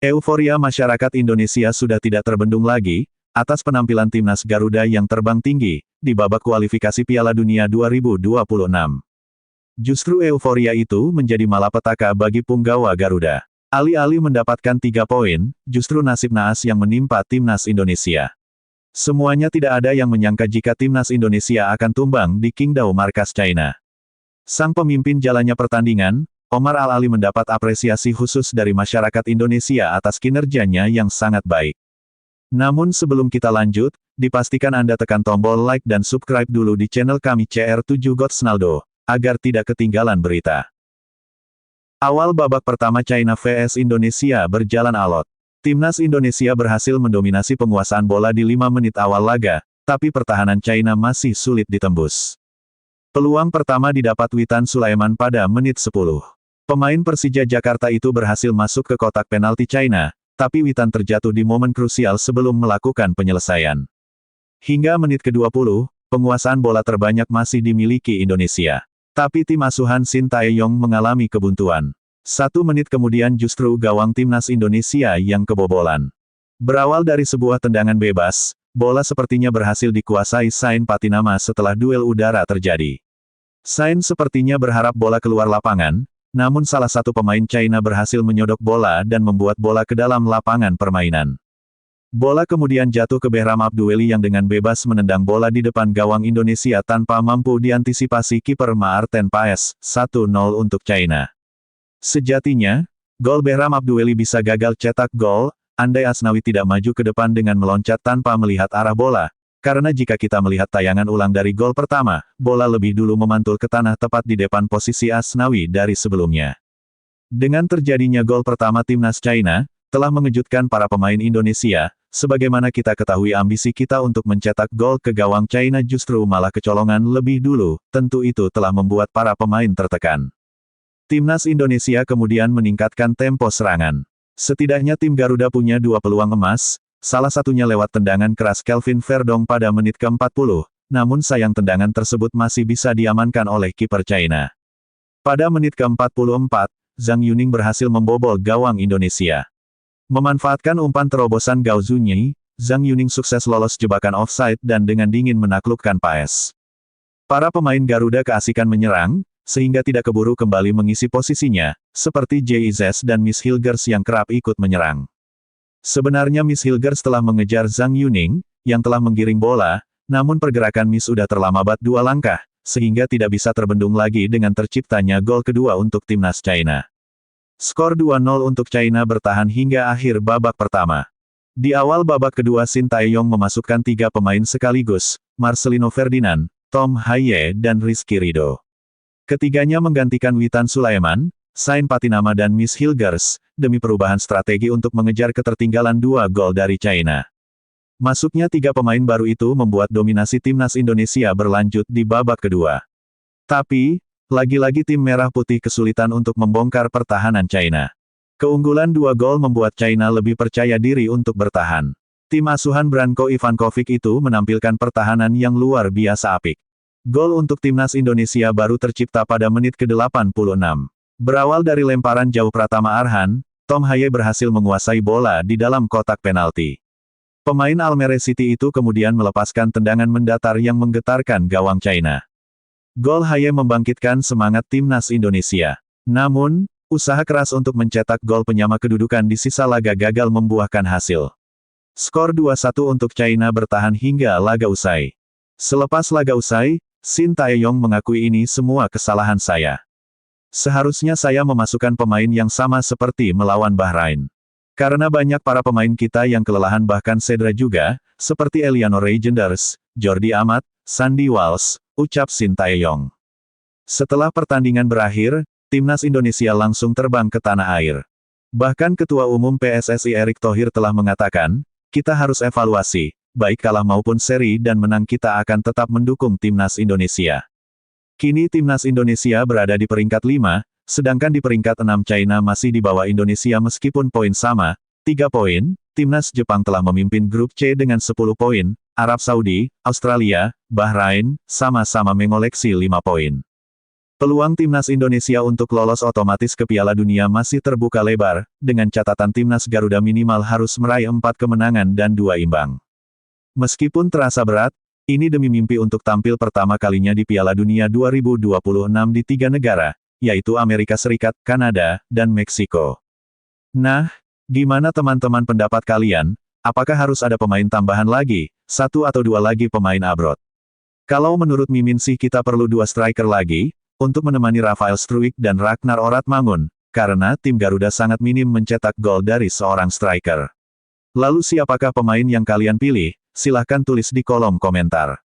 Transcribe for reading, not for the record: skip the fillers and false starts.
Euforia masyarakat Indonesia sudah tidak terbendung lagi, atas penampilan timnas Garuda yang terbang tinggi, di babak kualifikasi Piala Dunia 2026. Justru euforia itu menjadi malapetaka bagi punggawa Garuda. Alih-alih mendapatkan 3 poin, justru nasib naas yang menimpa timnas Indonesia. Semuanya tidak ada yang menyangka jika timnas Indonesia akan tumbang di Qingdao markas China. Sang pemimpin jalannya pertandingan, Omar Al-Ali mendapat apresiasi khusus dari masyarakat Indonesia atas kinerjanya yang sangat baik. Namun sebelum kita lanjut, dipastikan Anda tekan tombol like dan subscribe dulu di channel kami CR7 Godsnaldo, agar tidak ketinggalan berita. Awal babak pertama China vs Indonesia berjalan alot. Timnas Indonesia berhasil mendominasi penguasaan bola di 5 menit awal laga, tapi pertahanan China masih sulit ditembus. Peluang pertama didapat Witan Sulaiman pada menit 10. Pemain Persija Jakarta itu berhasil masuk ke kotak penalti China, tapi Witan terjatuh di momen krusial sebelum melakukan penyelesaian. Hingga menit ke-20, penguasaan bola terbanyak masih dimiliki Indonesia. Tapi tim asuhan Shin Tae-yong mengalami kebuntuan. 1 menit kemudian justru gawang timnas Indonesia yang kebobolan. Berawal dari sebuah tendangan bebas, bola sepertinya berhasil dikuasai Sain Patinama setelah duel udara terjadi. Sain sepertinya berharap bola keluar lapangan, namun salah satu pemain China berhasil menyodok bola dan membuat bola ke dalam lapangan permainan. Bola kemudian jatuh ke Behram Abduweli yang dengan bebas menendang bola di depan gawang Indonesia tanpa mampu diantisipasi kiper Maarten Paes, 1-0 untuk China. Sejatinya, gol Behram Abduweli bisa gagal cetak gol, andai Asnawi tidak maju ke depan dengan meloncat tanpa melihat arah bola. Karena jika kita melihat tayangan ulang dari gol pertama, bola lebih dulu memantul ke tanah tepat di depan posisi Asnawi dari sebelumnya. Dengan terjadinya gol pertama timnas China, telah mengejutkan para pemain Indonesia, sebagaimana kita ketahui ambisi kita untuk mencetak gol ke gawang China justru malah kecolongan lebih dulu, tentu itu telah membuat para pemain tertekan. Timnas Indonesia kemudian meningkatkan tempo serangan. Setidaknya tim Garuda punya 2 peluang emas, salah satunya lewat tendangan keras Kelvin Verdong pada menit ke-40, namun sayang tendangan tersebut masih bisa diamankan oleh kiper China. Pada menit ke-44, Zhang Yuning berhasil membobol gawang Indonesia. Memanfaatkan umpan terobosan Gao Zunyi, Zhang Yuning sukses lolos jebakan offside dan dengan dingin menaklukkan Paes. Para pemain Garuda keasikan menyerang, sehingga tidak keburu kembali mengisi posisinya, seperti JIZS dan Miss Hilgers yang kerap ikut menyerang. Sebenarnya Miss Hilgers telah mengejar Zhang Yuning, yang telah menggiring bola, namun pergerakan Miss sudah terlambat 2 langkah, sehingga tidak bisa terbendung lagi dengan terciptanya gol kedua untuk timnas China. Skor 2-0 untuk China bertahan hingga akhir babak pertama. Di awal babak kedua Shin Tae-yong memasukkan 3 pemain sekaligus, Marcelino Ferdinand, Tom Hye dan Rizky Ridho. Ketiganya menggantikan Witan Sulaiman, Sain Patinama dan Miss Hilgers, demi perubahan strategi untuk mengejar ketertinggalan 2 gol dari China. Masuknya 3 pemain baru itu membuat dominasi timnas Indonesia berlanjut di babak kedua. Tapi, lagi-lagi tim Merah Putih kesulitan untuk membongkar pertahanan China. Keunggulan 2 gol membuat China lebih percaya diri untuk bertahan. Tim asuhan Branko Ivankovic itu menampilkan pertahanan yang luar biasa apik. Gol untuk timnas Indonesia baru tercipta pada menit ke-86. Berawal dari lemparan jauh Pratama Arhan, Tom Hye berhasil menguasai bola di dalam kotak penalti. Pemain Almere City itu kemudian melepaskan tendangan mendatar yang menggetarkan gawang China. Gol Hye membangkitkan semangat timnas Indonesia. Namun, usaha keras untuk mencetak gol penyama kedudukan di sisa laga gagal membuahkan hasil. Skor 2-1 untuk China bertahan hingga laga usai. Selepas laga usai, Shin Tae-yong mengakui ini semua kesalahan saya. Seharusnya saya memasukkan pemain yang sama seperti melawan Bahrain. Karena banyak para pemain kita yang kelelahan bahkan cedera juga, seperti Eliano Reijenders, Jordi Amat, Sandy Walsh, ucap Shin Tae-yong. Setelah pertandingan berakhir, timnas Indonesia langsung terbang ke tanah air. Bahkan Ketua Umum PSSI Erick Thohir telah mengatakan, kita harus evaluasi, baik kalah maupun seri dan menang kita akan tetap mendukung timnas Indonesia. Kini timnas Indonesia berada di peringkat 5, sedangkan di peringkat 6 China masih di bawah Indonesia meskipun poin sama, 3 poin, timnas Jepang telah memimpin grup C dengan 10 poin, Arab Saudi, Australia, Bahrain, sama-sama mengoleksi 5 poin. Peluang timnas Indonesia untuk lolos otomatis ke Piala Dunia masih terbuka lebar, dengan catatan timnas Garuda minimal harus meraih 4 kemenangan dan 2 imbang. Meskipun terasa berat, ini demi mimpi untuk tampil pertama kalinya di Piala Dunia 2026 di 3 negara, yaitu Amerika Serikat, Kanada, dan Meksiko. Nah, gimana teman-teman pendapat kalian? Apakah harus ada pemain tambahan lagi, 1 atau 2 lagi pemain abroad? Kalau menurut Mimin sih kita perlu 2 striker lagi, untuk menemani Rafael Struijk dan Ragnar Oratmangun, karena tim Garuda sangat minim mencetak gol dari seorang striker. Lalu siapakah pemain yang kalian pilih? Silahkan tulis di kolom komentar.